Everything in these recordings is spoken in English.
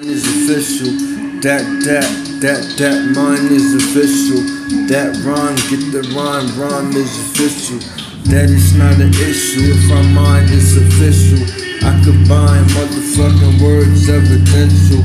Is official. That mine is official. That rhyme, get the rhyme is official. That is not an issue if our mind is official. I combine motherfucking words evidential.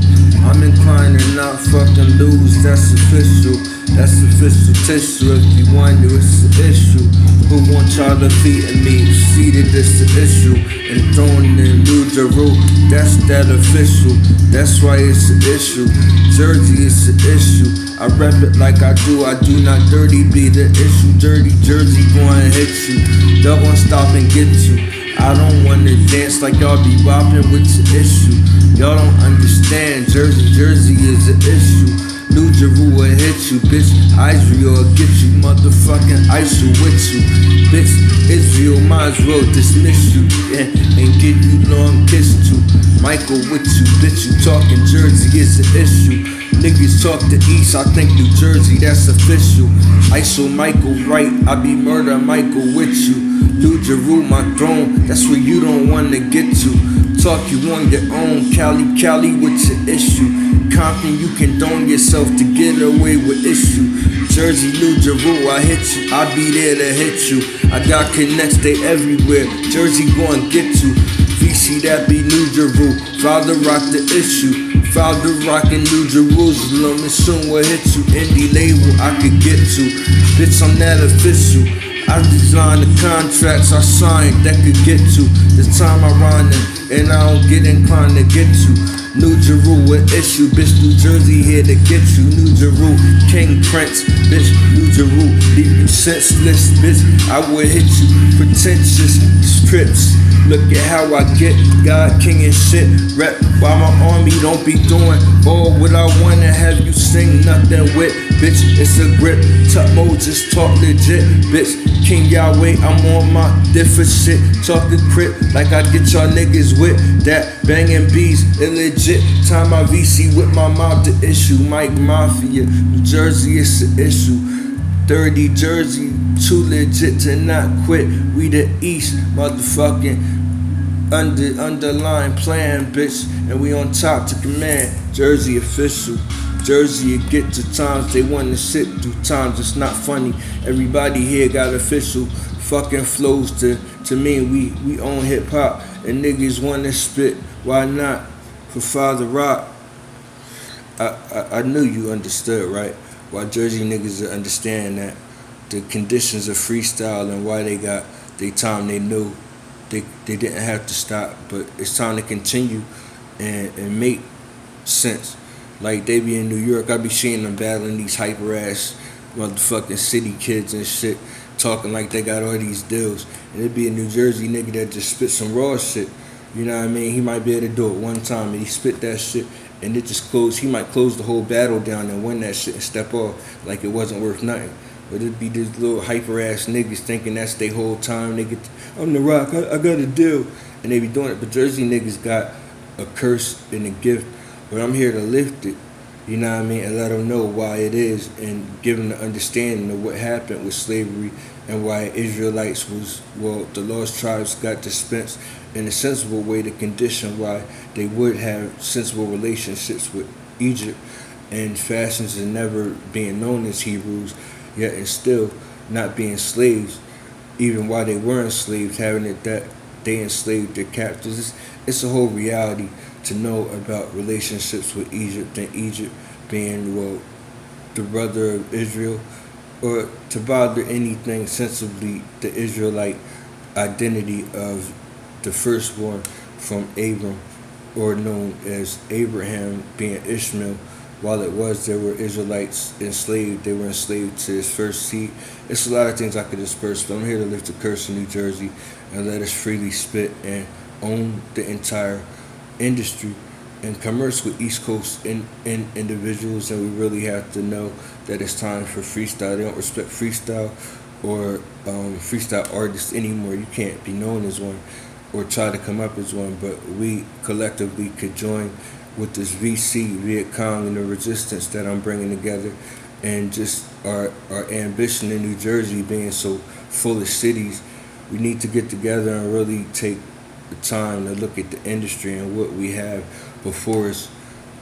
I'm inclined to not fucking lose, that's official. That's official tissue. If you wonder, it's an issue. Who won't try to beat me? Seated, it's an issue. And thrown in New Jeru, that's that official. That's why it's an issue. Jersey is an issue. I rep it like I do not dirty be the issue. Dirty Jersey going hit you. Y'all gon' stop and get you. I don't wanna dance like y'all be bopping with your issue. Y'all don't understand, Jersey is an issue. New Jeru will hit you, bitch. Israel will get you, motherfucking ISIL with you. Bitch, Israel might as well dismiss you, yeah, and give you long kiss too. Michael with you, bitch, you talking Jersey is an issue. Niggas talk the East, I think New Jersey, that's official. ISIL Michael right, I be murder Michael with you. New Jeru, my throne, that's where you don't wanna get to. Talk you on your own, Cali with your issue. Compton, you condone yourself to get away with issue. Jersey, New Jeru, I hit you, I be there to hit you. I got connects, they everywhere, Jersey gon' get you. VC, that be New Jeru, Father rock the issue. Father rockin' New Jerusalem, and soon will hit you. Indie label I could get to, bitch I'm that official. I design the contracts I signed that could get to the time I run it, and I don't get inclined to get to. New Jeru with issue, bitch. New Jersey here to get you. New Jeru, King Prince, bitch. New Jeru, leave you senseless, bitch. I would hit you, pretentious strips. Look at how I get God, King and shit. Rep by my army, don't be doing all what I wanna have you sing nothing with, bitch. It's a grip, Tutmo just talk legit, bitch. King Yahweh, I'm on my different shit. Talking crip like I get y'all niggas with that banging beats, illegit. Time my VC with my mob to issue. Mike Mafia, New Jersey, it's an issue. Dirty Jersey, too legit to not quit. We the East, motherfucking underline plan, bitch, and we on top to command. Jersey official. Jersey, you get to times they wanna sit through times it's not funny. Everybody here got official fucking flows to me. We own hip hop and niggas wanna spit. Why not? For Father Rock. I knew you understood, right? Why Jersey niggas understand that the conditions of freestyle and why they got their time. They knew they didn't have to stop, but it's time to continue and make sense. Like they be in New York, I be seeing them battling these hyper ass motherfucking city kids and shit, talking like they got all these deals. And it be a New Jersey nigga that just spit some raw shit. You know what I mean? He might be able to do it one time and he spit that shit and it just closed. He might close the whole battle down and win that shit and step off like it wasn't worth nothing. But it be these little hyper ass niggas thinking that's their whole time. They get, I'm the Rock, I got a deal. And they be doing it. But Jersey niggas got a curse and a gift. But I'm here to lift it, you know what I mean, and let them know why it is and give them the understanding of what happened with slavery and why Israelites was, well, the lost tribes got dispensed in a sensible way to condition why they would have sensible relationships with Egypt and fashions and never being known as Hebrews, yet and still not being slaves, even while they were enslaved, having it that they enslaved their captors. It's a whole reality to know about relationships with Egypt and Egypt being, well, the brother of Israel, or to bother anything sensibly the Israelite identity of the firstborn from Abram, or known as Abraham being Ishmael. While it was there were Israelites enslaved, they were enslaved to his first seed. It's a lot of things I could disperse, but I'm here to lift the curse of New Jersey and let us freely spit and own the entire industry and commerce with East Coast individuals. And we really have to know that it's time for freestyle. They don't respect freestyle or freestyle artists anymore. You can't be known as one or try to come up as one, but we collectively could join with this VC, Viet Cong, and the resistance that I'm bringing together, and just our ambition in New Jersey being so full of cities. We need to get together and really take the time to look at the industry and what we have before us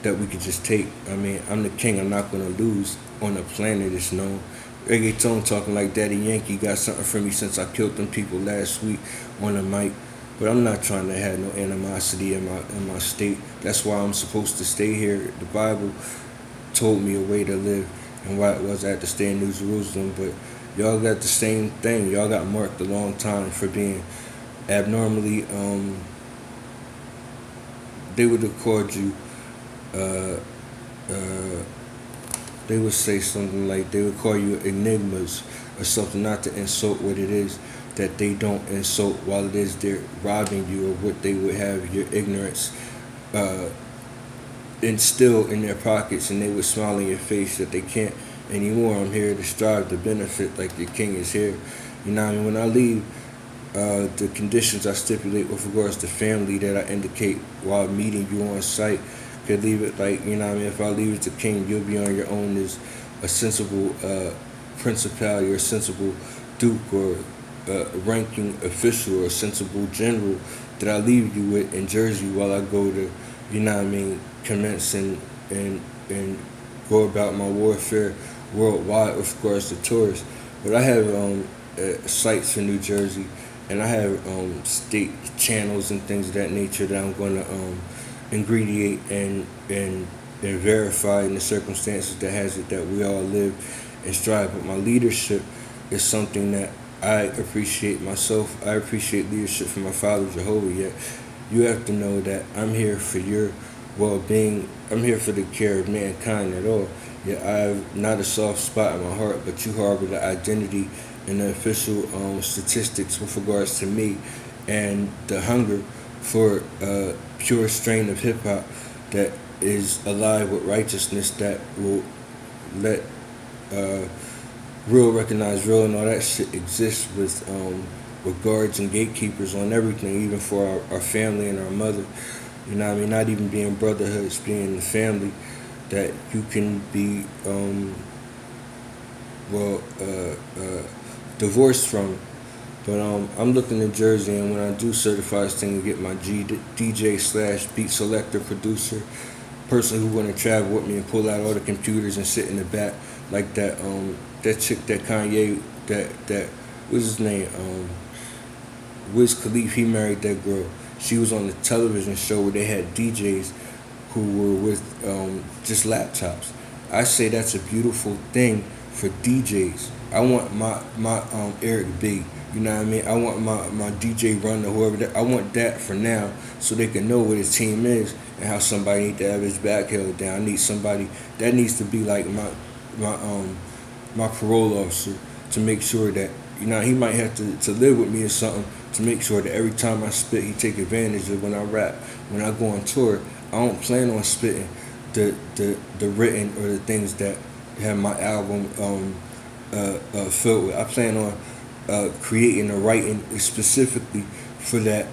that we could just take. I mean, I'm the king. I'm not gonna lose on the planet. It's known. Reggaeton talking like Daddy Yankee got something for me since I killed them people last week on the mic. But I'm not trying to have no animosity in my state. That's why I'm supposed to stay here. The Bible told me a way to live and why it was I had to stay in New Jerusalem. But y'all got the same thing. Y'all got marked a long time for being abnormally. They would have called you. Uh, uh, they would say something like they would call you enigmas or something, not to insult what it is that they don't insult while it is they're robbing you of what they would have your ignorance uh, instill in their pockets, and they would smile in your face that they can't anymore. I'm here to strive to benefit like the king is here. You know what I mean? When I leave, the conditions I stipulate with regards to family that I indicate while meeting you on site could leave it like, you know what I mean? If I leave it to king, you'll be on your own as a sensible principality or a sensible duke or ranking official or a sensible general that I leave you with in Jersey while I go to, you know what I mean, commence and go about my warfare worldwide, of course, the tourists. But I have sites for New Jersey, and I have state channels and things of that nature that I'm going to ingrediate and verify in the circumstances that has it that we all live and strive. But my leadership is something that I appreciate myself. I appreciate leadership from my father, Jehovah. Yet you have to know that I'm here for your well-being. I'm here for the care of mankind at all. Yet I have not a soft spot in my heart, but you harbor the identity and the official statistics with regards to me and the hunger for a pure strain of hip-hop that is alive with righteousness, that will let real recognize real and all that shit exists with guards and gatekeepers on everything, even for our family and our mother. You know what I mean? Not even being brotherhoods, being the family that you can be divorced from. But I'm looking at Jersey, and when I do certify this thing and get my DJ slash beat selector producer, person who want to travel with me and pull out all the computers and sit in the back like that that chick that Kanye that what's his name Wiz Khalifa, he married that girl. She was on the television show where they had DJs who were with just laptops. I say that's a beautiful thing for DJs. I want my Eric B. You know what I mean? I want my DJ Run or whoever that, I want that for now so they can know what his team is and how somebody need to have his back held down. I need somebody that needs to be like my parole officer to make sure that, you know, he might have to live with me or something to make sure that every time I spit, he take advantage of when I rap. When I go on tour, I don't plan on spitting the written or the things that have my album filled with. I plan on creating or writing specifically for that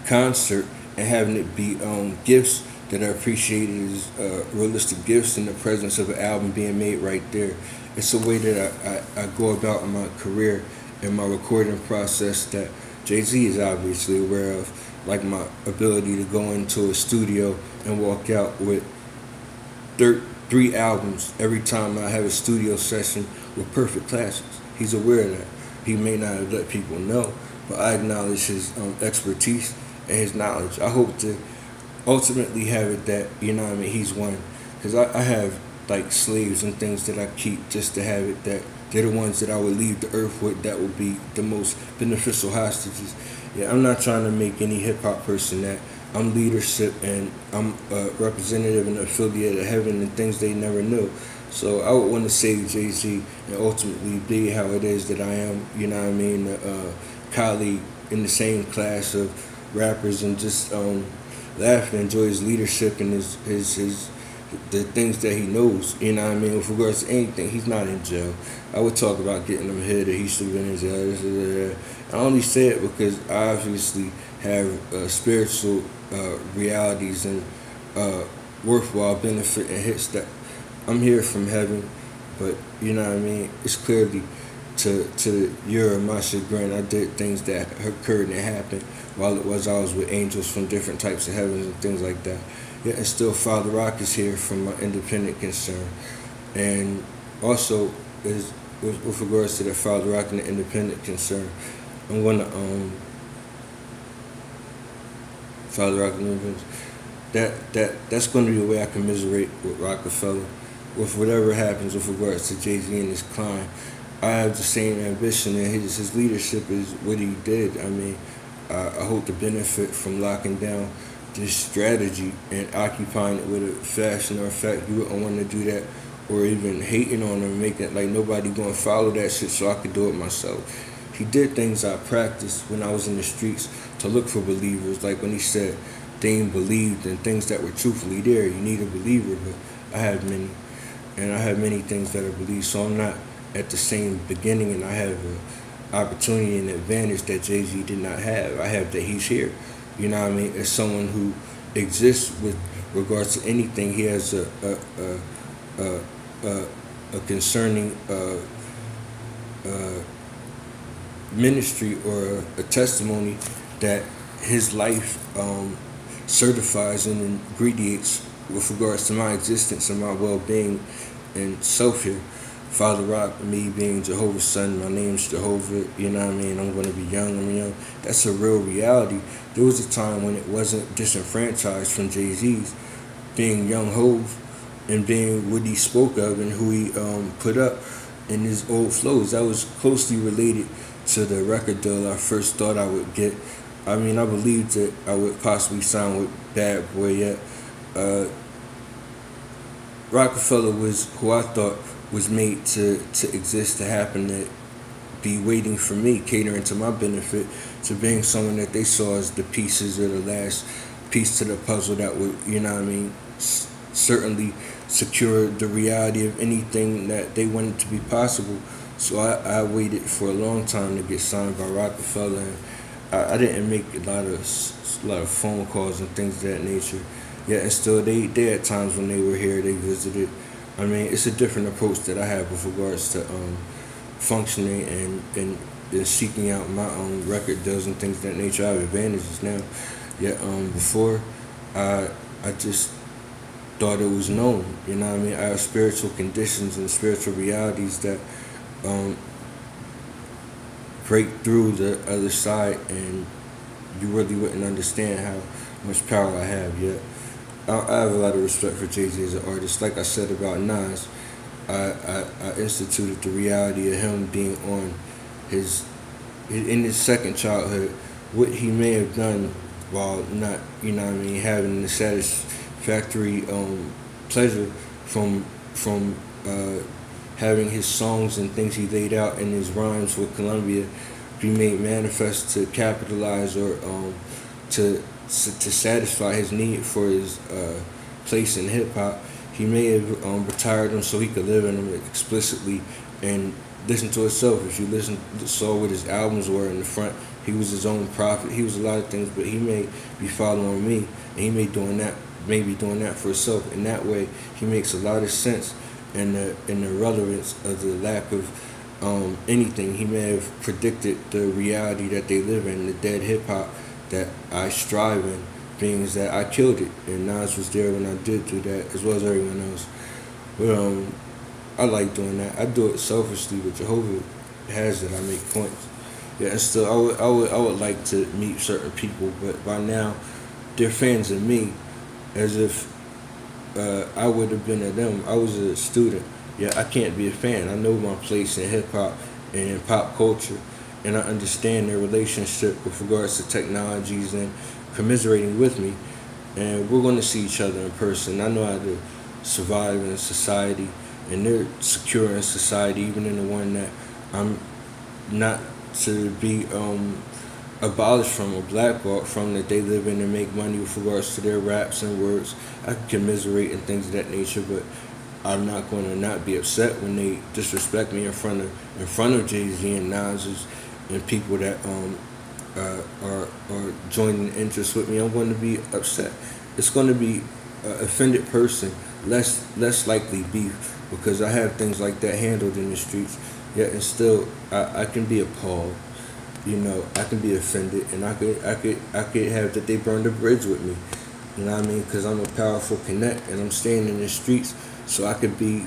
concert and having it be gifts that are appreciated as realistic gifts in the presence of an album being made right there. It's a way that I go about in my career and my recording process that Jay-Z is obviously aware of, like my ability to go into a studio and walk out with 3 albums every time I have a studio session with perfect classics. He's aware of that. He may not have let people know, but I acknowledge his expertise and his knowledge. I hope to ultimately have it that, you know what I mean, he's one. Because I have like slaves and things that I keep just to have it that they're the ones that I would leave the earth with that would be the most beneficial hostages. Yeah, I'm not trying to make any hip-hop person that. I'm leadership and I'm a representative and affiliate of heaven and things they never knew. So I would want to save Jay-Z and ultimately be how it is that I am, you know what I mean, a colleague in the same class of rappers and just laugh and enjoy his leadership and his the things that he knows, you know what I mean, with regards to anything. He's not in jail. I would talk about getting him hit or he should have been in jail. I only say it because I obviously have spiritual realities and worthwhile benefit and hits that I'm here from heaven, but you know what I mean, it's clearly to your and my chagrin. I did things that occurred and happened while it was I was with angels from different types of heavens and things like that. Yeah, and still Father Rock is here from my independent concern. And also is with regards to the Father Rock and the independent concern, I'm gonna Father Rock and Independence. That's gonna be a way I commiserate with Rockefeller. With whatever happens with regards to Jay-Z and his climb. I have the same ambition, and his leadership is what he did. I mean, I hope to benefit from locking down this strategy and occupying it with a fashion or effect. You wouldn't want to do that, or even hating on him, making it like nobody going to follow that shit so I could do it myself. He did things I practiced when I was in the streets to look for believers, like when he said Dame believed in things that were truthfully there. You need a believer, but I have many, and I have many things that are believed, so I'm not at the same beginning, and I have an opportunity and advantage that Jay-Z did not have. I have that he's here. You know what I mean? As someone who exists with regards to anything, he has a concerning ministry or a testimony that his life certifies and ingredients with regards to my existence and my well-being and self here. Father Rock, me being Jehovah's son, my name's Jehovah, you know what I mean? I'm going to be young, I'm young. That's a real reality. There was a time when it wasn't disenfranchised from Jay-Z's, being Young Hov and being what he spoke of and who he put up in his old flows. That was closely related to the record deal I first thought I would get. I mean, I believed that I would possibly sign with Bad Boy, yet Rockefeller was who I thought was made to exist, to happen, to be waiting for me, catering to my benefit, to being someone that they saw as the pieces or the last piece to the puzzle that would, you know what I mean, certainly secure the reality of anything that they wanted to be possible. So I waited for a long time to get signed by Rockefeller, and I didn't make a lot of phone calls and things of that nature. Yeah, and still they at times when they were here, they visited. I mean, it's a different approach that I have with regards to functioning and seeking out my own record deals and things of that nature. I have advantages now. Yeah, before I just thought it was known. You know what I mean? I have spiritual conditions and spiritual realities that break through the other side, and you really wouldn't understand how much power I have yet. I have a lot of respect for Jay-Z as an artist. Like I said about Nas, I instituted the reality of him being on in his second childhood, what he may have done while not, you know what I mean, having the satisfactory pleasure from having his songs and things he laid out in his rhymes with Columbia be made manifest to capitalize or to satisfy his need for his place in hip-hop. He may have retired them so he could live in them explicitly and listen to himself. If you saw what his albums were in the front, he was his own prophet. He was a lot of things, but he may be following me, and he may be doing that for himself. In that way, he makes a lot of sense in the relevance of the lack of anything. He may have predicted the reality that they live in, the dead hip-hop that I strive in, being that I killed it, and Nas was there when I did do that, as well as everyone else. But I like doing that. I do it selfishly, but Jehovah has it. I make points. Yeah, and still, I would like to meet certain people, but by now, they're fans of me, as if I would have been of them. I was a student. Yeah, I can't be a fan. I know my place in hip hop and in pop culture, and I understand their relationship with regards to technologies and commiserating with me. And we're going to see each other in person. I know how to survive in society, and they're secure in society, even in the one that I'm not to be abolished from or blackballed from, that they live in and make money with regards to their raps and words. I can commiserate and things of that nature, but I'm not going to not be upset when they disrespect me in front of Jay-Z and Nas and people that are joining interests with me. I'm going to be upset. It's going to be an offended person, less likely beef, because I have things like that handled in the streets. Yet and still, I can be appalled. You know, I can be offended, and I could have that they burned a bridge with me. You know what I mean? Because I'm a powerful connect and I'm staying in the streets so I could be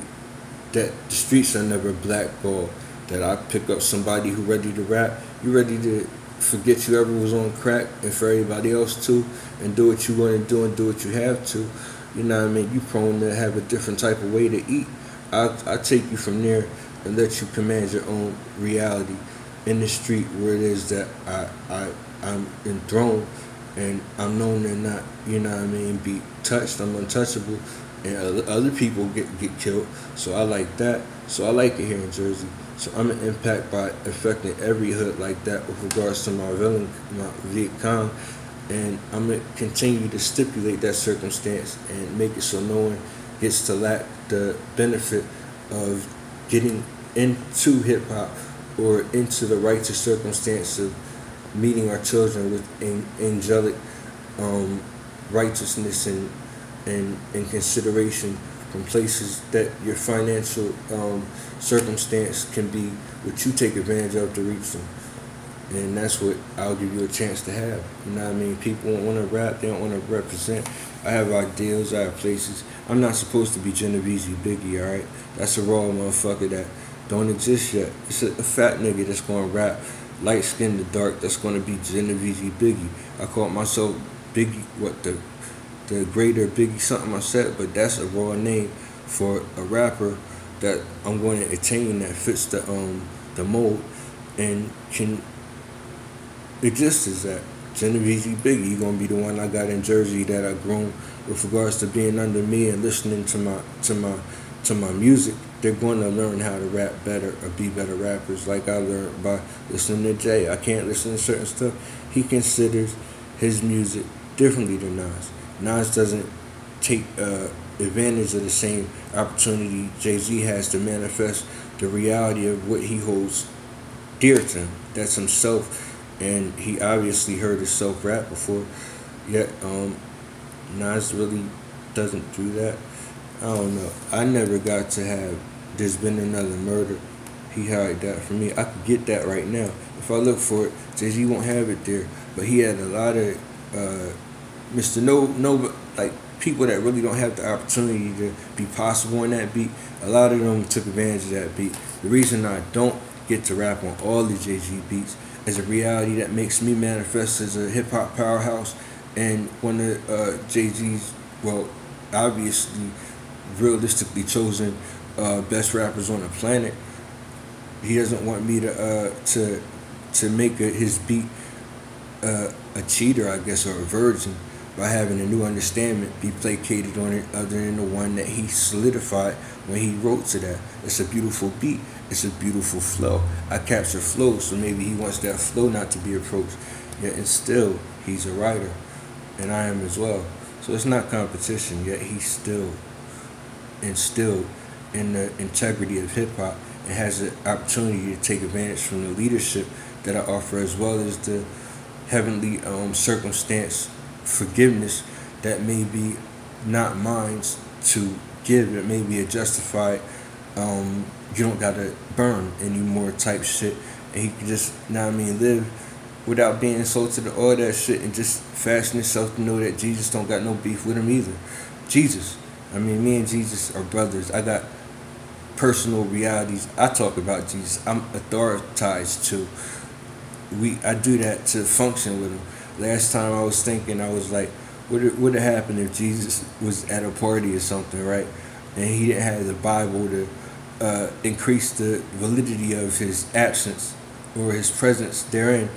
that the streets are never blackballed. That I pick up somebody who ready to rap, you ready to forget you ever was on crack and for everybody else too, and do what you want to do and do what you have to. You know what I mean? You prone to have a different type of way to eat. I take you from there and let you command your own reality in the street where it is that I'm enthroned and I'm known to not, you know what I mean, be touched. I'm untouchable, and other people get killed. So I like that. So I like it here in Jersey. So I'm an impact by affecting every hood like that with regards to my villain, my Viet Cong, and I'm gonna continue to stipulate that circumstance and make it so no one gets to lack the benefit of getting into hip hop or into the righteous circumstance of meeting our children with angelic righteousness and consideration from places that your financial circumstance can be what you take advantage of to reach them. And that's what I'll give you a chance to have. You know what I mean? People don't want to rap, they don't want to represent. I have ideals, I have places. I'm not supposed to be Genovese Biggie, alright? That's a raw motherfucker that don't exist yet. It's a fat nigga that's going to rap, light skinned to dark, that's going to be Genovese Biggie. I call myself Biggie, the greater Biggie something I said, but that's a raw name for a rapper that I'm going to attain that fits the mold and can exist as that. Genovese Biggie, you're gonna be the one I got in Jersey that I grown with regards to being under me and listening to my music. They're going to learn how to rap better or be better rappers, like I learned by listening to Jay. I can't listen to certain stuff. He considers his music differently than Nas. Nas doesn't take advantage of the same opportunity Jay-Z has to manifest the reality of what he holds dear to him. That's himself, and he obviously heard himself rap before. Yet Nas really doesn't do that. I don't know. I never got to have There's Been Another Murder. He hired that for me. I could get that right now. If I look for it, Jay-Z won't have it there. But he had a lot of Mr. No, like people that really don't have the opportunity to be possible in that beat. A lot of them took advantage of that beat. The reason I don't get to rap on all the Jay-Z beats is a reality that makes me manifest as a hip hop powerhouse and one of Jay-Z's, well, obviously, realistically chosen best rappers on the planet. He doesn't want me to make his beat a cheater, I guess, or a virgin by having a new understanding be placated on it other than the one that he solidified when he wrote to that. It's a beautiful beat. It's a beautiful flow. I capture flow, so maybe he wants that flow not to be approached. Yet and still, he's a writer, and I am as well. So it's not competition, yet he's still instilled in the integrity of hip-hop and has the opportunity to take advantage from the leadership that I offer, as well as the heavenly circumstance forgiveness that may be not mine to give. It may be a justified you don't gotta burn anymore type shit, and he can just, you know what I mean, live without being insulted to all that shit and just fashion himself to know that Jesus don't got no beef with him either. Jesus, I mean, me and Jesus are brothers. I got personal realities. I talk about Jesus. I'm authorized to. I do that to function with him. Last time I was thinking, I was like, what would have happened if Jesus was at a party or something, right? And he didn't have the Bible to increase the validity of his absence or his presence therein.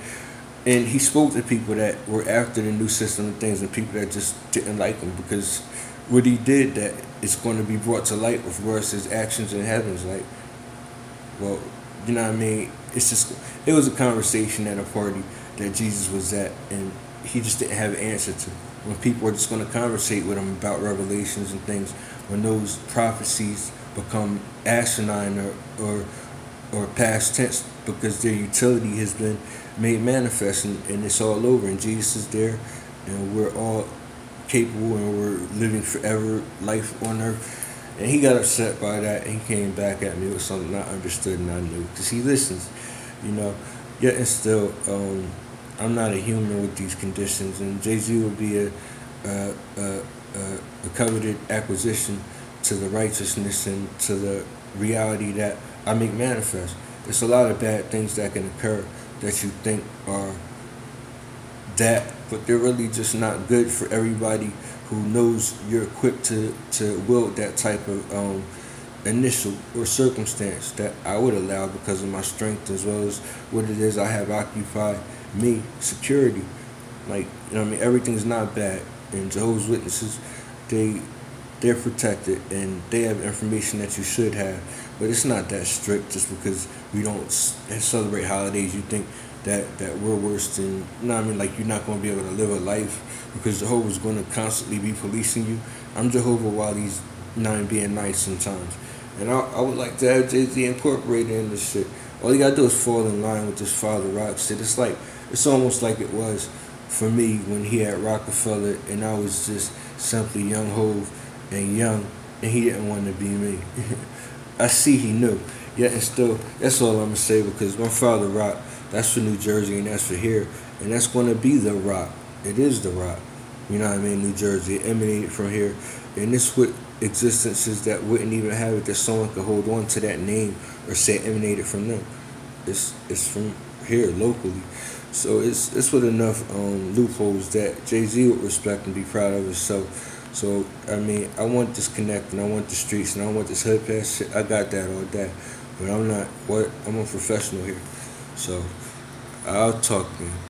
And he spoke to people that were after the new system and things, and people that just didn't like him because what he did, that it's going to be brought to light with regards to his actions in heavens. Like, well, you know what I mean? It's just, it was a conversation at a party that Jesus was at, and he just didn't have an answer to. When people are just going to conversate with him about revelations and things, when those prophecies become asinine or past tense because their utility has been made manifest and it's all over, and Jesus is there, and we're all capable and we're living forever life on earth. And he got upset by that, and he came back at me with something I understood and I knew, because he listens, you know. Yet and still, I'm not a human with these conditions, and Jay-Z would be a coveted acquisition to the righteousness and to the reality that I make manifest. There's a lot of bad things that can occur that you think are that, but they're really just not good for everybody who knows you're equipped to wield that type of initial or circumstance that I would allow because of my strength as well as what it is I have occupied me, security. Like, you know what I mean? Everything's not bad. And Jehovah's Witnesses, they're protected and they have information that you should have. But it's not that strict just because we don't celebrate holidays. You think that we're worse than, you know what I mean? Like, you're not going to be able to live a life because Jehovah's going to constantly be policing you. I'm Jehovah while he's not being nice sometimes. And I would like to have Jay-Z incorporated in this shit. All you gotta do is fall in line with this Father Rock shit. It's almost like it was for me when he had Rockefeller and I was just simply young Hove and young and he didn't want to be me. I see he knew. Yet and still, that's all I'm gonna say because my Father Rock, that's for New Jersey and that's for here. And that's gonna be the Rock. It is the Rock. You know what I mean? New Jersey. It emanated from here. And this what existences that wouldn't even have it that someone could hold on to that name or say it emanated from them. It's from here locally. So it's with enough loopholes that Jay-Z would respect and be proud of himself. So I mean, I want this connect and I want the streets and I want this hood pass shit. I got that all day. But I'm not I'm a professional here. So I'll talk to you.